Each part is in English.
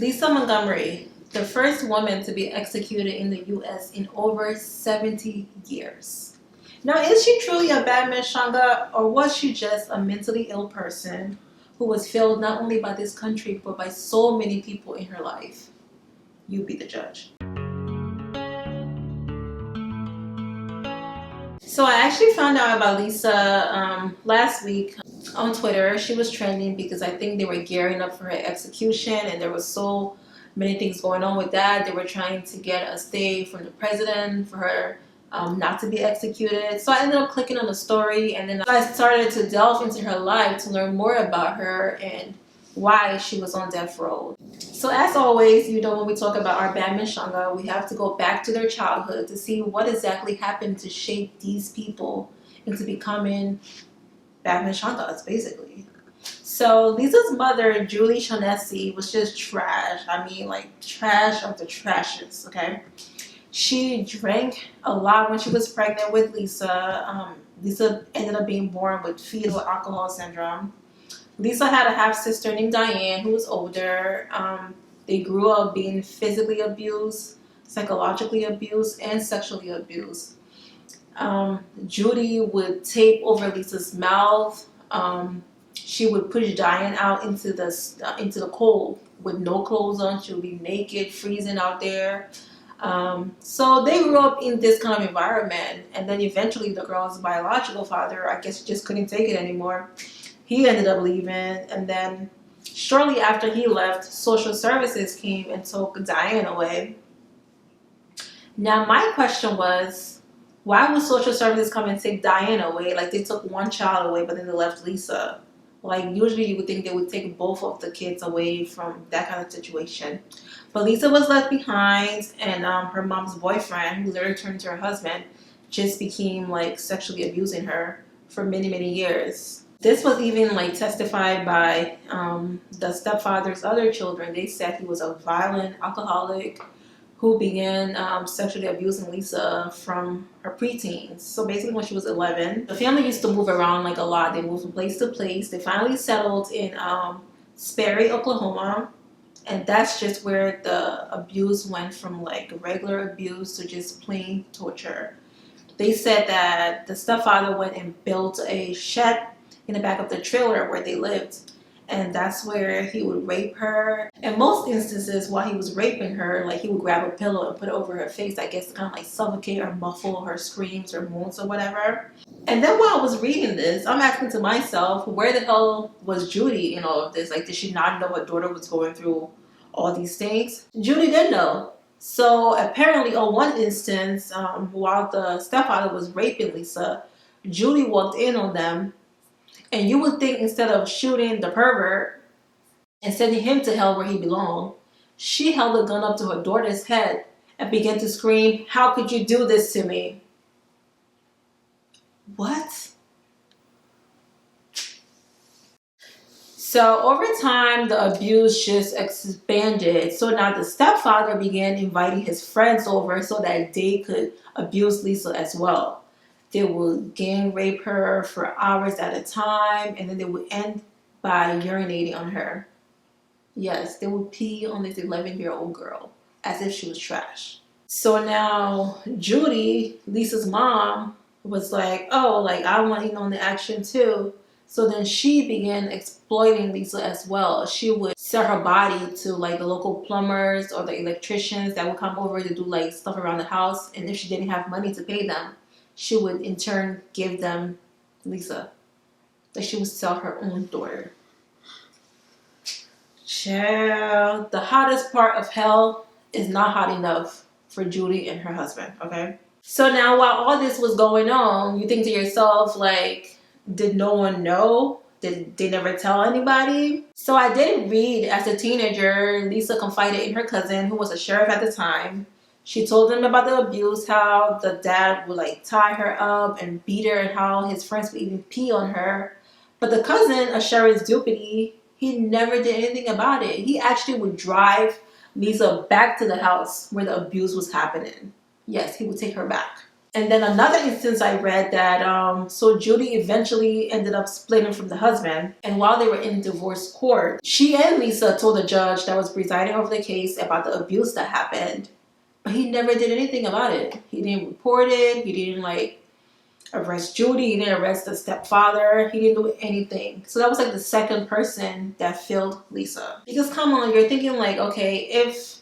Lisa Montgomery, the first woman to be executed in the U.S. in over 70 years. Now, is she truly a Bad Man Shanga, or was she just a mentally ill person who was failed not only by this country but by so many people in her life? You be the judge. So I actually found out about Lisa last week on Twitter. She was trending because I think they were gearing up for her execution, and there was so many things going on with that. They were trying to get a stay from the president for her not to be executed. So I ended up clicking on the story, and then I started to delve into her life to learn more about her and why she was on death row. So as always, when we talk about our Bad Man Shanga, we have to go back to their childhood to see what exactly happened to shape these people into becoming Bad Man Shangas, basically. So Lisa's mother, Julie Shaughnessy, was just trash. I mean, like trash of the trashes, okay? She drank a lot when she was pregnant with Lisa. Lisa ended up being born with fetal alcohol syndrome. Lisa had a half-sister named Diane who was older. They grew up being physically abused, psychologically abused, and sexually abused. Judy would tape over Lisa's mouth. She would push Diane out into the cold with no clothes on. She would be naked, freezing out there. So they grew up in this kind of environment, and then eventually the girl's biological father, I guess, just couldn't take it anymore. He ended up leaving, and then shortly after he left, social services came and took Diane away. Now, my question was, why would social services come and take Diane away? Like, they took one child away, but then they left Lisa. Like, usually you would think they would take both of the kids away from that kind of situation. But Lisa was left behind, and her mom's boyfriend, who later turned to her husband, just became, like, sexually abusing her for many, many years. This was even like testified by the stepfather's other children. They said he was a violent alcoholic who began sexually abusing Lisa from her preteens. So basically when she was 11, the family used to move around like a lot. They moved from place to place. They finally settled in Sperry, Oklahoma. And that's just where the abuse went from like regular abuse to just plain torture. They said that the stepfather went and built a shed in the back of the trailer where they lived, and that's where he would rape her. In most instances, while he was raping her, like, he would grab a pillow and put it over her face, I guess to kind of like suffocate or muffle her screams or moans or whatever. And then while I was reading this, I'm asking to myself, where the hell was Judy in all of this? Like, did she not know her daughter was going through all these things? Judy did know. So apparently on one instance, while the stepfather was raping Lisa, Judy walked in on them. And you would think instead of shooting the pervert and sending him to hell where he belonged, she held a gun up to her daughter's head and began to scream, "How could you do this to me?" What? So over time, the abuse just expanded. So now the stepfather began inviting his friends over so that they could abuse Lisa as well. They would gang rape her for hours at a time, and then they would end by urinating on her. Yes, they would pee on this 11-year-old girl as if she was trash. So now Judy, Lisa's mom, was like, oh, like, I want in on the action too. So then she began exploiting Lisa as well. She would sell her body to like the local plumbers or the electricians that would come over to do like stuff around the house. And if she didn't have money to pay them, she would in turn give them Lisa. Like, she would sell her own daughter. Child, the hottest part of hell is not hot enough for Judy and her husband, okay? So now while all this was going on, you think to yourself, like, did no one know? Did they never tell anybody? So I did read as a teenager, Lisa confided in her cousin, who was a sheriff at the time. She told them about the abuse, how the dad would like tie her up and beat her, and how his friends would even pee on her. But the cousin, a sheriff's deputy, he never did anything about it. He actually would drive Lisa back to the house where the abuse was happening. Yes, he would take her back. And then another instance I read that so Judy eventually ended up splitting from the husband. And while they were in divorce court, she and Lisa told the judge that was presiding over the case about the abuse that happened. But he never did anything about it. He didn't report it. He didn't arrest Judy. He didn't arrest the stepfather. He didn't do anything. So that was the second person that failed Lisa. Because come on, you're thinking okay, if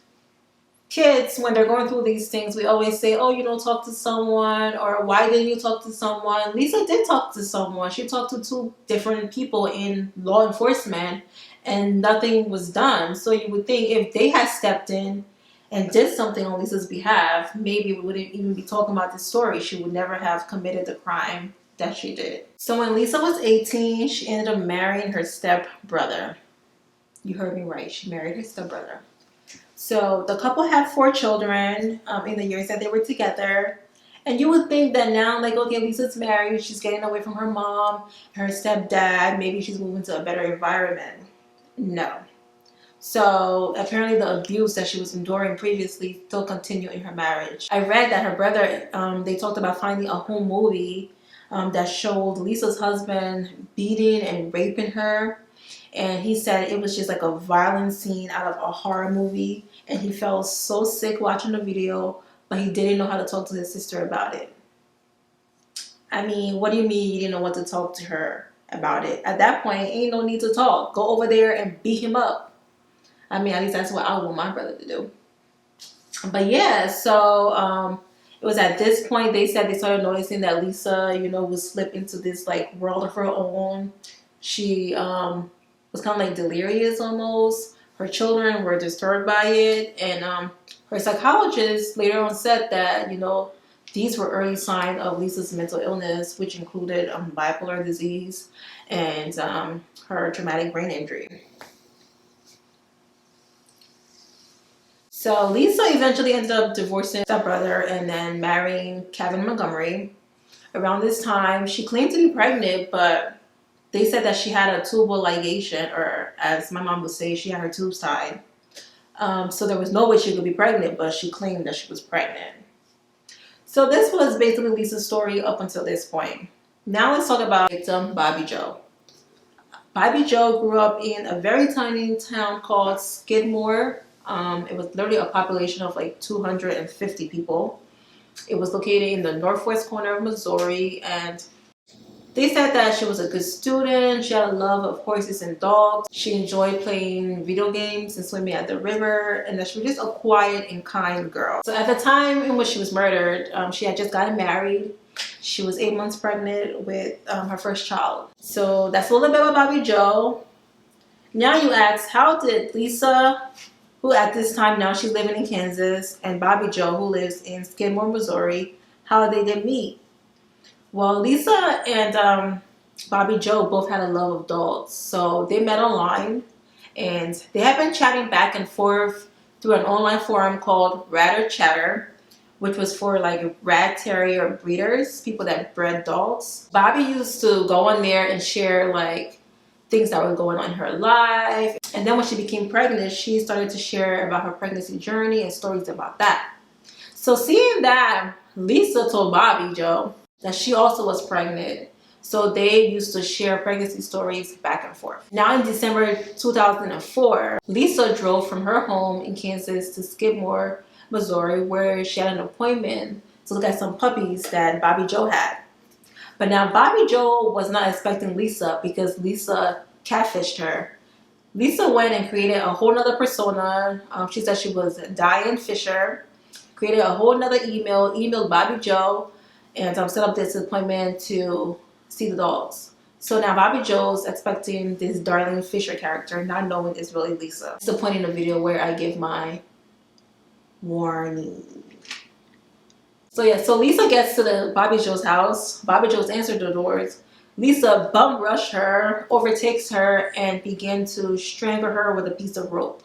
kids, when they're going through these things, we always say, oh, you don't talk to someone, or why didn't you talk to someone? Lisa did talk to someone. She talked to two different people in law enforcement, and nothing was done. So you would think if they had stepped in and did something on Lisa's behalf, maybe we wouldn't even be talking about this story. She would never have committed the crime that she did. So when Lisa was 18, she ended up marrying her stepbrother. You heard me right. She married her stepbrother. So the couple had 4 children in the years that they were together. And you would think that now, okay, Lisa's married, she's getting away from her mom, her stepdad, maybe she's moving to a better environment. No. So apparently the abuse that she was enduring previously still continued in her marriage. I read that her brother, they talked about finding a home movie that showed Lisa's husband beating and raping her. And he said it was just a violent scene out of a horror movie. And he felt so sick watching the video, but he didn't know how to talk to his sister about it. I mean, what do you mean you didn't know what to talk to her about it? At that point, ain't no need to talk. Go over there and beat him up. I mean, at least that's what I would want my brother to do. But yeah, so it was at this point they said they started noticing that Lisa, would slip into this world of her own. She was kind of delirious almost. Her children were disturbed by it, and her psychologist later on said that these were early signs of Lisa's mental illness, which included bipolar disease and her traumatic brain injury. So Lisa eventually ended up divorcing her stepbrother and then marrying Kevin Montgomery. Around this time, she claimed to be pregnant, but they said that she had a tubal ligation, or as my mom would say, she had her tubes tied. So there was no way she could be pregnant, but she claimed that she was pregnant. So this was basically Lisa's story up until this point. Now let's talk about victim Bobby Joe. Bobby Joe grew up in a very tiny town called Skidmore. It was literally a population of 250 people. It was located in the northwest corner of Missouri, and they said that she was a good student. She had a love of horses and dogs. She enjoyed playing video games and swimming at the river, and that she was just a quiet and kind girl. So at the time in which she was murdered, she had just gotten married. She was 8 months pregnant with her first child. So that's a little bit about Bobby Joe. Now you ask, how did Lisa, who at this time now she's living in Kansas, and Bobby Joe, who lives in Skidmore, Missouri, how did they meet? Well, Lisa and Bobby Joe both had a love of dogs. So they met online, and they had been chatting back and forth through an online forum called Rat or Chatter, which was for rat terrier breeders, people that bred dogs. Bobby used to go on there and share things that were going on in her life. And then when she became pregnant, she started to share about her pregnancy journey and stories about that. So seeing that, Lisa told Bobby Joe that she also was pregnant. So they used to share pregnancy stories back and forth. Now in December 2004, Lisa drove from her home in Kansas to Skidmore, Missouri, where she had an appointment to look at some puppies that Bobby Joe had. But now Bobby Joe was not expecting Lisa because Lisa catfished her. Lisa went and created a whole nother persona. She said she was Diane Fisher, created a whole nother emailed Bobby Joe, and set up this appointment to see the dogs. So now Bobby Joe's expecting this Darlene Fisher character, not knowing it's really Lisa. It's the point in the video where I give my warning. So yeah, so Lisa gets to the Bobby Joe's house. Bobby Joe's answered the doors. Lisa bum rushed her, overtakes her, and began to strangle her with a piece of rope.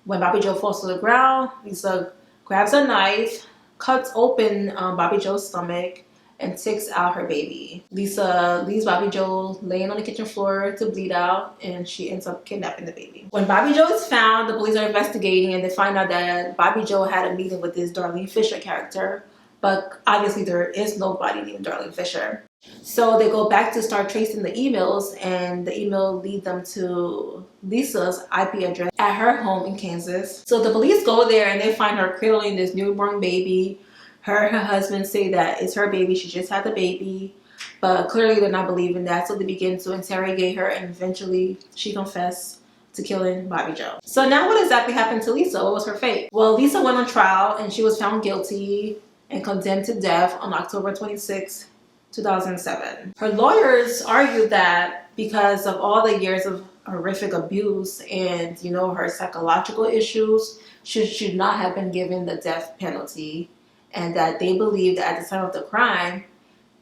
When Bobby Joe falls to the ground, Lisa grabs a knife, cuts open Bobby Joe's stomach, and takes out her baby. Lisa leaves Bobby Joe laying on the kitchen floor to bleed out, and she ends up kidnapping the baby. When Bobby Joe is found, the police are investigating, and they find out that Bobby Joe had a meeting with this Darlene Fisher character. but obviously there is nobody named Darlene Fisher. So they go back to start tracing the emails, and the email lead them to Lisa's IP address at her home in Kansas. So the police go there and they find her cradling this newborn baby. Her and her husband say that it's her baby, she just had the baby, but clearly they're not believing that. So they begin to interrogate her, and eventually she confessed to killing Bobby Joe. So now what exactly happened to Lisa? What was her fate? Well, Lisa went on trial and she was found guilty and condemned to death on October 26, 2007. Her lawyers argued that because of all the years of horrific abuse and, you know, her psychological issues, she should not have been given the death penalty, and that they believed that at the time of the crime,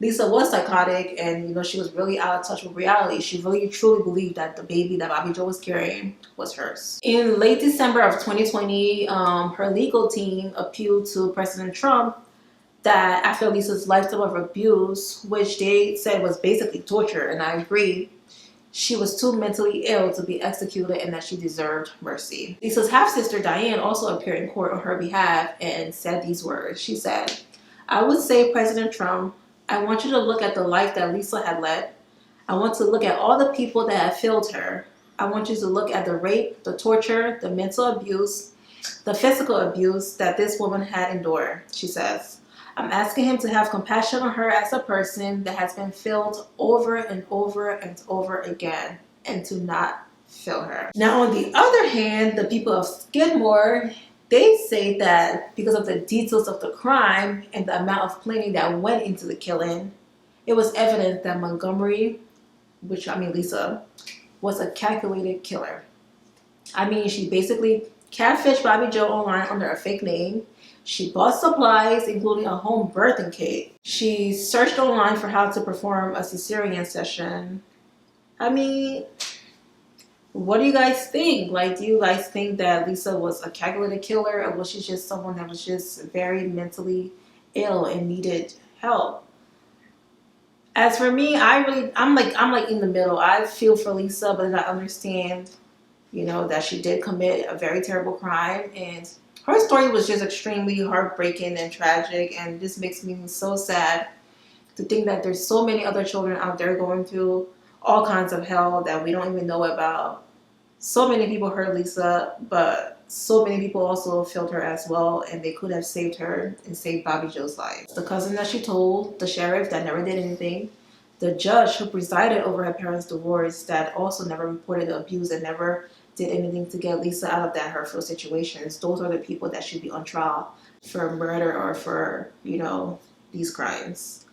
Lisa was psychotic and, you know, she was really out of touch with reality. She really truly believed that the baby that Bobby Joe was carrying was hers. In late December of 2020, her legal team appealed to President Trump that after Lisa's lifetime of abuse, which they said was basically torture, and I agree, she was too mentally ill to be executed and that she deserved mercy. Lisa's half-sister Diane also appeared in court on her behalf and said these words. She said, "I would say, President Trump, I want you to look at the life that Lisa had led. I want to look at all the people that have failed her. I want you to look at the rape, the torture, the mental abuse, the physical abuse that this woman had endured," she says. "I'm asking him to have compassion on her as a person that has been failed over and over and over again, and to not fail her." Now, on the other hand, the people of Skidmore, they say that because of the details of the crime and the amount of planning that went into the killing, it was evident that Montgomery, Lisa, was a calculated killer. I mean, she basically catfished Bobby Joe online under a fake name. She bought supplies, including a home birthing kit. She searched online for how to perform a cesarean session. I mean, what do you guys think? Like, do you guys think that Lisa was a calculated killer, or was she just someone that was just very mentally ill and needed help? As for me, I'm like in the middle. I feel for Lisa, but I understand, you know, that she did commit a very terrible crime, and her story was just extremely heartbreaking and tragic, and this makes me so sad to think that there's so many other children out there going through all kinds of hell that we don't even know about. So many people hurt Lisa, but so many people also failed her as well, and they could have saved her and saved Bobby Joe's life. The cousin that she told, the sheriff that never did anything, the judge who presided over her parents' divorce that also never reported the abuse and never did anything to get Lisa out of that hurtful situations. Those are the people that should be on trial for murder or for, you know, these crimes.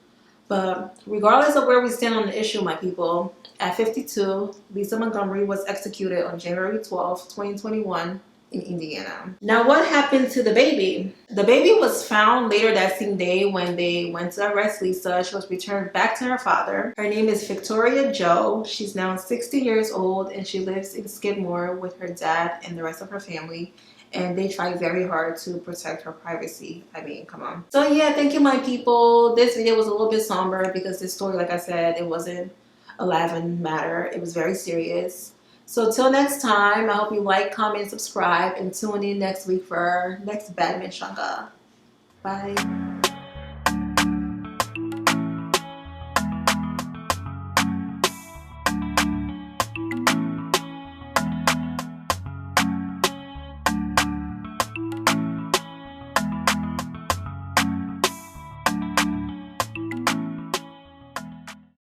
But regardless of where we stand on the issue, my people, at 52, Lisa Montgomery was executed on January 12, 2021 in Indiana. Now, what happened to the baby? The baby was found later that same day when they went to arrest Lisa. She was returned back to her father. Her name is Victoria Joe. She's now 60 years old and she lives in Skidmore with her dad and the rest of her family. And they try very hard to protect her privacy. I mean, come on. So yeah, thank you, my people. This video was a little bit somber because this story, like I said, it wasn't a laughing matter. It was very serious. So till next time, I hope you like, comment, subscribe, and tune in next week for our next Bad Man Shanga. Bye.